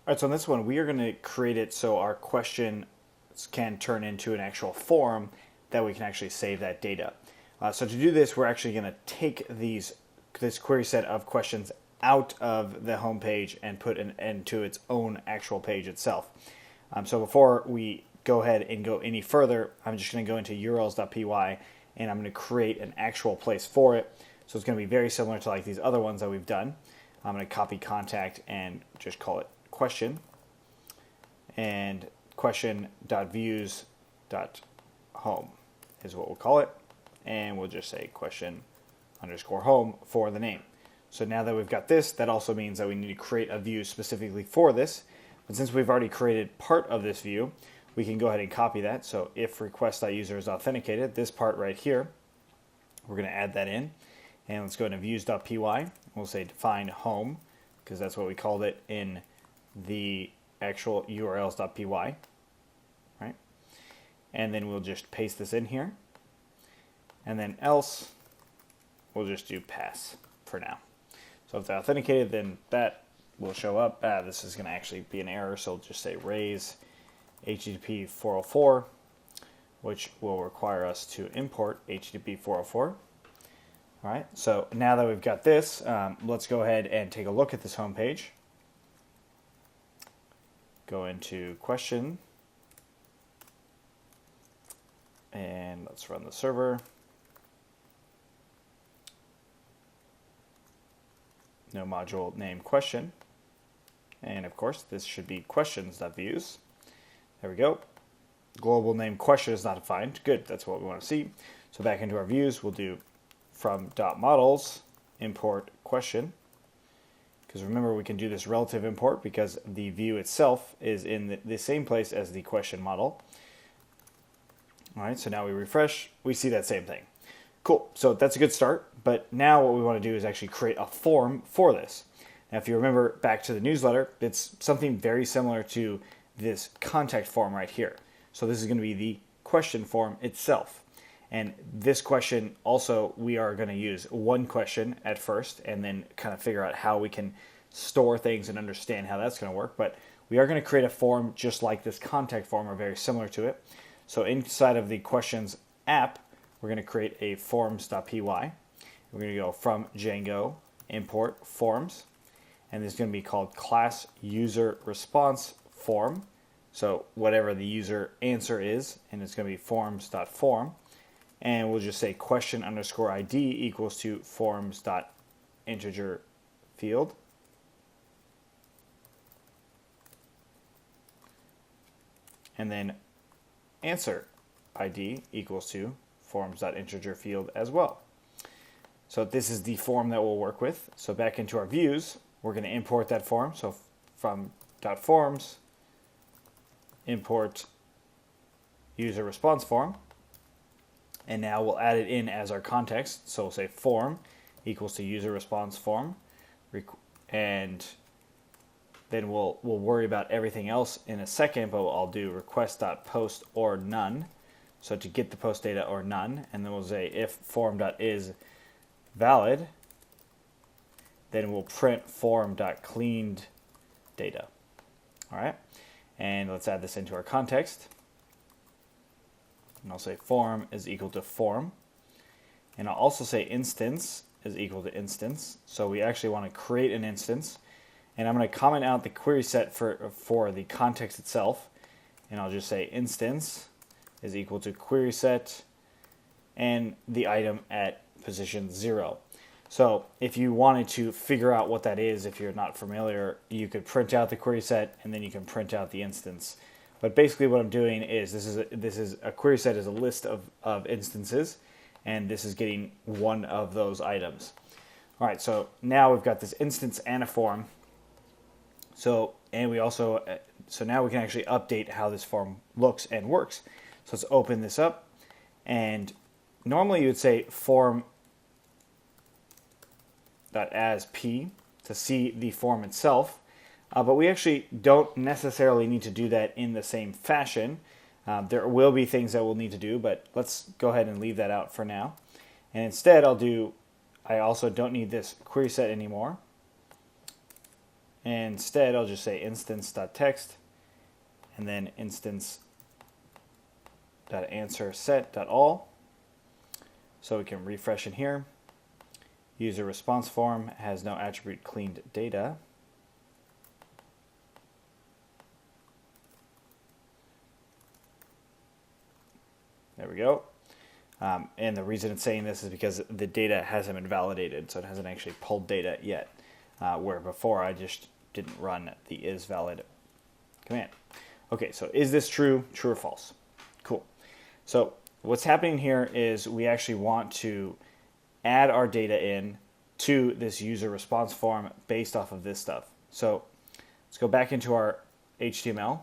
All right, so in this one, we are going to create it so our question can turn into an actual form that we can actually save that data. So to do this, we're actually going to take this query set of questions out of the home page and put it into its own actual page itself. So before we go ahead and go any further, I'm just going to go into urls.py and I'm going to create an actual place for it. So it's going to be very similar to like these other ones that we've done. I'm going to copy contact and just call it question, and question.views.home is what we'll call it, and we'll just say question_home for the name. So now that we've got this, that also means that we need to create a view specifically for this. But since we've already created part of this view, we can go ahead and copy that. So if request.user is authenticated, this part right here, we're going to add that in. And let's go into views.py. We'll say define home, because that's what we called it in the actual urls.py, right? And then we'll just paste this in here. And then else, we'll just do pass for now. So if they're authenticated, then that will show up. This is going to actually be an error, so we'll just say raise HTTP 404, which will require us to import HTTP 404. All right, so now that we've got this, let's go ahead and take a look at this home page. Go into question, and let's run the server. No module name question. And of course, this should be questions.views. There we go. Global name question is not defined. Good, that's what we want to see. So back into our views, we'll do from .models import question. Because remember, we can do this relative import because the view itself is in the same place as the question model. All right, so now we refresh, we see that same thing. Cool, so that's a good start, but now what we want to do is actually create a form for this. Now, if you remember back to the newsletter, it's something very similar to this contact form right here. So this is going to be the question form itself. And this question also, we are going to use one question at first and then kind of figure out how we can store things and understand how that's going to work. But we are going to create a form just like this contact form or very similar to it. So inside of the questions app, we're going to create a forms.py. We're going to go from Django, import forms, and this is going to be called class user response form. So whatever the user answer is, and it's going to be forms.form. And we'll just say question_ID equals to forms.integer field. And then answer ID equals to forms.integer field as well. So this is the form that we'll work with. So back into our views, we're going to import that form. So from .forms, import user response form. And now we'll add it in as our context. So we'll say form equals to user response form. And then we'll worry about everything else in a second, but I'll do request.post or none. So to get the post data or none, and then we'll say if form.is valid, then we'll print form.cleaned data. All right, and let's add this into our context. And I'll say form is equal to form. And I'll also say instance is equal to instance. So we actually want to create an instance. And I'm going to comment out the query set for the context itself. And I'll just say instance is equal to query set and the item at position 0. So if you wanted to figure out what that is, if you're not familiar, you could print out the query set and then you can print out the instance. But basically what I'm doing is this is a query set is a list of instances, and this is getting one of those items. All right, so now we've got this instance and a form. So now we can actually update how this form looks and works. So let's open this up, and normally you would say form.asp to see the form itself. But we actually don't necessarily need to do that in the same fashion. There will be things that we'll need to do, but let's go ahead and leave that out for now. And instead I also don't need this query set anymore. And instead, I'll just say instance.text and then instance.answerSet.all. So we can refresh in here. User response form has no attribute cleaned data. There we go. And the reason it's saying this is because the data hasn't been validated, so it hasn't actually pulled data yet, where before I just didn't run the isValid command. Okay, so is this true or false? Cool. So what's happening here is we actually want to add our data in to this user response form based off of this stuff. So let's go back into our HTML,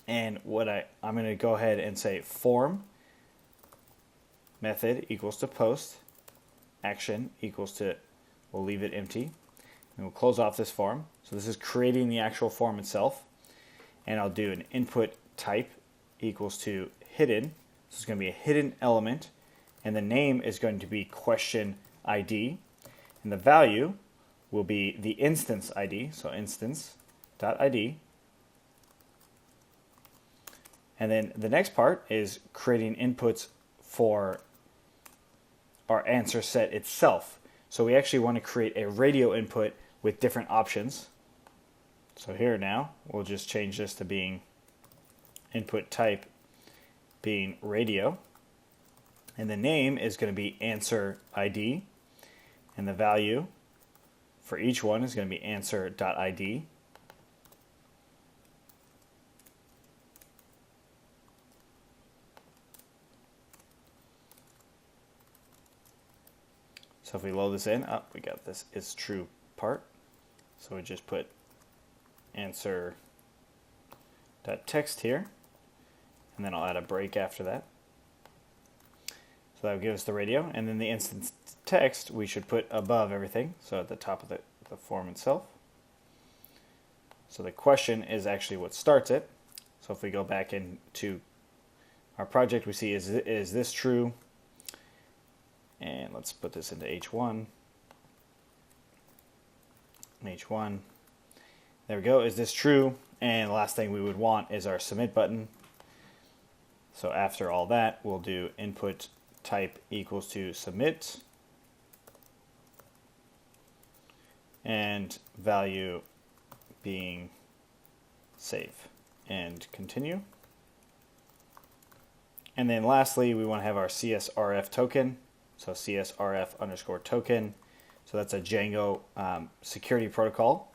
and I'm going to go ahead and say form method equals to post action equals to, we'll leave it empty, and we'll close off this form. So this is creating the actual form itself, and I'll do an input type equals to hidden. So it's going to be a hidden element, and the name is going to be question ID, and the value will be the instance ID, so instance.id. And then the next part is creating inputs for our answer set itself. So we actually want to create a radio input with different options. So here now, we'll just change this to being input type being radio. And the name is going to be answer ID. And the value for each one is going to be answer.id. So if we load this in, we got this is true part. So we just put answer.text here, and then I'll add a break after that. So that will give us the radio, and then the instance text we should put above everything, so at the top of the form itself. So the question is actually what starts it. So if we go back into our project, we see is this true? And let's put this into H1. H1. There we go. Is this true? And the last thing we would want is our submit button. So after all that, we'll do input type equals to submit. And value being save. And continue. And then lastly, we want to have our CSRF token. So CSRF underscore token. So that's a Django security protocol.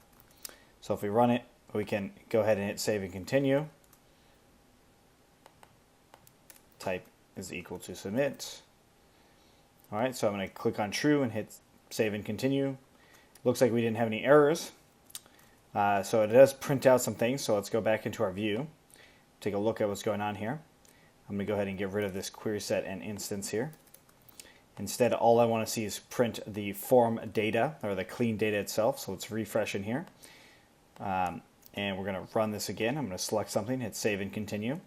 So if we run it, we can go ahead and hit save and continue. Type is equal to submit. All right, so I'm going to click on true and hit save and continue. Looks like we didn't have any errors. So it does print out some things. So let's go back into our view. Take a look at what's going on here. I'm going to go ahead and get rid of this query set and instance here. Instead, all I want to see is print the form data, or the clean data itself. So let's refresh in here. And we're going to run this again. I'm going to select something, hit save and continue.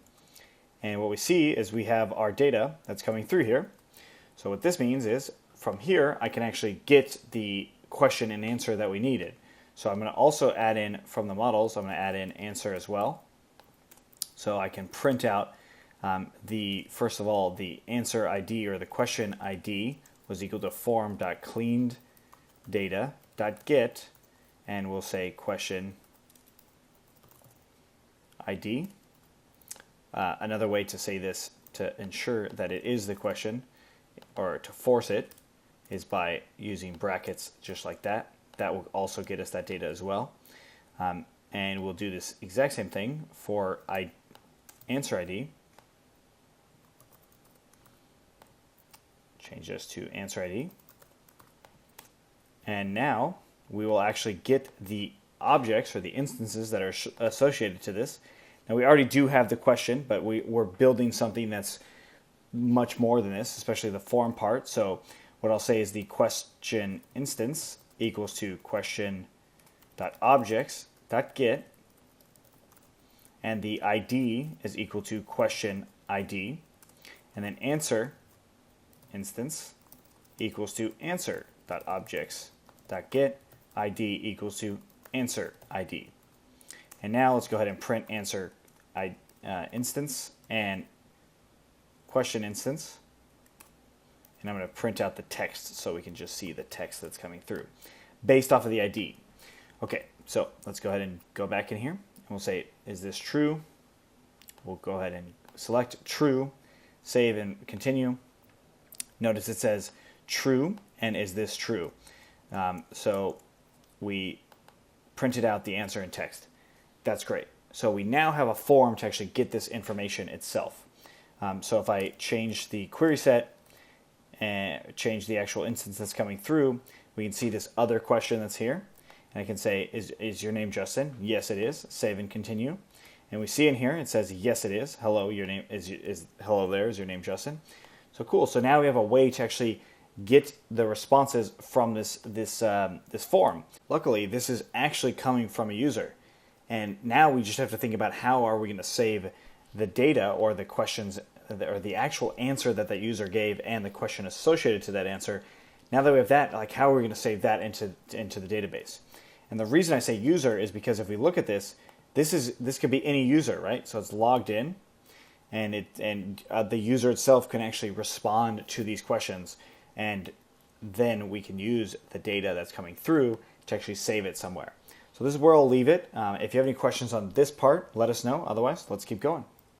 And what we see is we have our data that's coming through here. So what this means is, from here, I can actually get the question and answer that we needed. So I'm going to also add in, from the models, I'm going to add in answer as well. So I can print out first of all, the answer ID, or the question ID, was equal to form.cleanedData.get, and we'll say question ID. Another way to say this to ensure that it is the question, or to force it, is by using brackets just like that. That will also get us that data as well. And we'll do this exact same thing for answer ID. Change this to answer ID. And now we will actually get the objects, or the instances that are associated to this. Now we already do have the question, but we're building something that's much more than this, especially the form part. So what I'll say is the question instance equals to question.objects.get, and the ID is equal to question ID, and then answer instance equals to answer.objects.get, ID equals to answer ID. And now let's go ahead and print answer instance and question instance. And I'm going to print out the text so we can just see the text that's coming through based off of the ID. Okay, so let's go ahead and go back in here. And we'll say, is this true? We'll go ahead and select true, save and continue. Notice it says true and is this true? So we printed out the answer in text. That's great. So we now have a form to actually get this information itself. So if I change the query set and change the actual instance that's coming through, we can see this other question that's here. And I can say, is your name Justin? Yes, it is. Save and continue. And we see in here, it says, yes, it is. Hello, your name is hello there. Is your name Justin? So cool. So now we have a way to actually get the responses from this form. Luckily, this is actually coming from a user. And now we just have to think about how are we going to save the data or the questions or the actual answer that that user gave and the question associated to that answer. Now that we have that, like how are we going to save that into the database? And the reason I say user is because if we look at this could be any user, right? So it's logged in, and the user itself can actually respond to these questions, and then we can use the data that's coming through to actually save it somewhere. So this is where I'll leave it. If you have any questions on this part, let us know. Otherwise, let's keep going.